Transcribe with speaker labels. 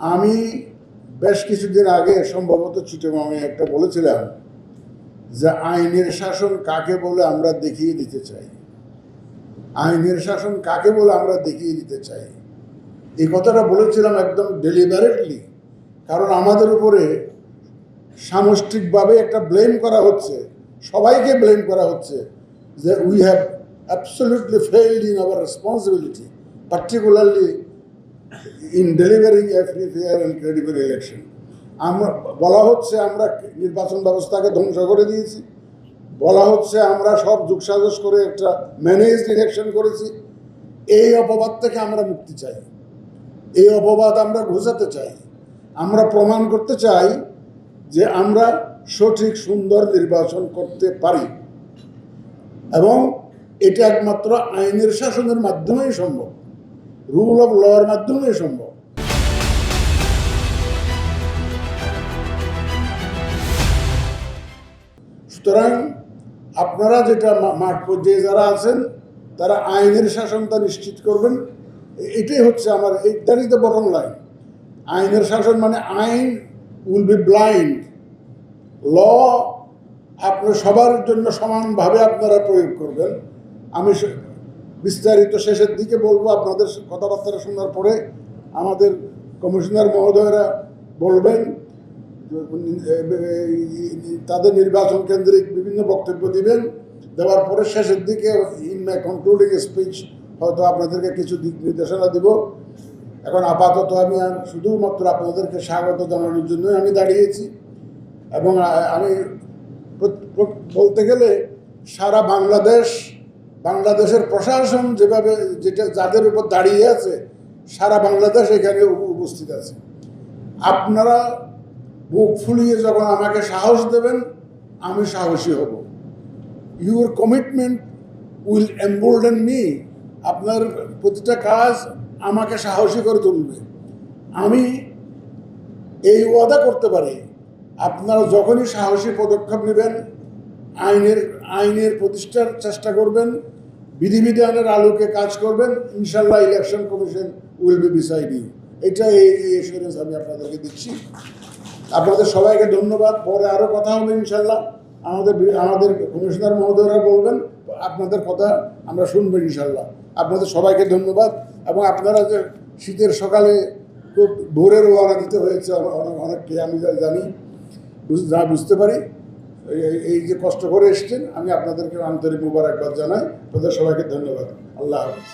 Speaker 1: আমি বেশ কিছুদিন আগে সম্ভবত চিটাগংয়ে একটা বলেছিলাম যে আইনের শাসন কাকে বলে আমরা দেখিয়ে দিতে চাই। আইনের শাসন কাকে বলে আমরা দেখিয়ে দিতে চাই, এই কথাটা বলেছিলাম একদম ডেলিবারেটলি। কারণ আমাদের উপরে সামষ্টিকভাবে একটা ব্লেম করা হচ্ছে, সবাইকে ব্লেম করা হচ্ছে যে we have absolutely failed in our responsibility, particularly in delivering A free fair and credible election. আমরা বলা হচ্ছে আমরা নির্বাচন ব্যবস্থাকে ধ্বংস করে দিয়েছি, বলা হচ্ছে আমরা সব যুগসাজশ করে একটা ম্যানেজড ইলেকশন করেছি। এই অপবাদ থেকে আমরা মুক্তি চাই, এই অপবাদ আমরা ঘোচাতে চাই। আমরা প্রমাণ করতে চাই যে আমরা সঠিক সুন্দর নির্বাচন করতে পারি, এবং এটা একমাত্র আইনের শাসনের মাধ্যমেই সম্ভব, রুল অফ লর মাধ্যমেই সম্ভব। সুতরাং আপনারা যেটা মাঠ পর্যায়ে যারা আছেন তারা আইনের শাসনটা নিশ্চিত করবেন, এটাই হচ্ছে আমার, that is the bottom line. আইনের শাসন মানে আইন উইল বি ব্লাইন্ড, ল আপনার সবার জন্য সমানভাবে আপনারা প্রয়োগ করবেন। আমি বিস্তারিত শেষের দিকে বলবো, আপনাদের কথাবার্তা শোনার পরে আমাদের কমিশনার মহোদয়রা বলবেন, তাদের নির্বাচন কেন্দ্রিক বিভিন্ন বক্তব্য দিবেন। দেওয়ার পরে শেষের দিকে ইন মাই কনক্লুডিং স্পিচ হয়তো আপনাদেরকে কিছু দিক নির্দেশনা দিব। এখন আপাতত আমি শুধুমাত্র আপনাদেরকে স্বাগত জানানোর জন্যই আমি দাঁড়িয়েছি, এবং আমি বলতে গেলে সারা বাংলাদেশের প্রশাসন যেভাবে যাদের উপর দাঁড়িয়ে আছে, সারা বাংলাদেশ এখানে উপস্থিত আছে। আপনারা বুক ফুলিয়ে যখন আমাকে সাহস দেবেন, আমি সাহসী হব। Your commitment will embolden me. আপনার প্রতিটা কাজ আমাকে সাহসী করে তুলবে। আমি এই ওয়াদা করতে পারি, আপনারা যখনই সাহসী পদক্ষেপ নেবেন, আইনের প্রতিষ্ঠার চেষ্টা করবেন, বিধিবিধানের আলোকে কাজ করবেন, ইনশাল্লাহ election commission will be beside you. এটা এই এসুরেন্স আমি আপনাদেরকে দিচ্ছি। আপনাদের সবাইকে ধন্যবাদ। পরে আরও কথা হবে ইনশাল্লাহ। আমাদের কমিশনার মহোদয়রা বলবেন, আপনাদের কথা আমরা শুনবো ইনশাল্লাহ। আপনাদের সবাইকে ধন্যবাদ। এবং আপনারা যে শীতের সকালে খুব ভোরের রওনা দিতে হয়েছে অনেককে, আমি জানি, বুঝতে পারি, এই যে কষ্ট করে এসছেন, আমি আপনাদেরকে আন্তরিক মুবারকবাদ জানাই। আপনাদের সবাইকে ধন্যবাদ। আল্লাহ হাফেজ।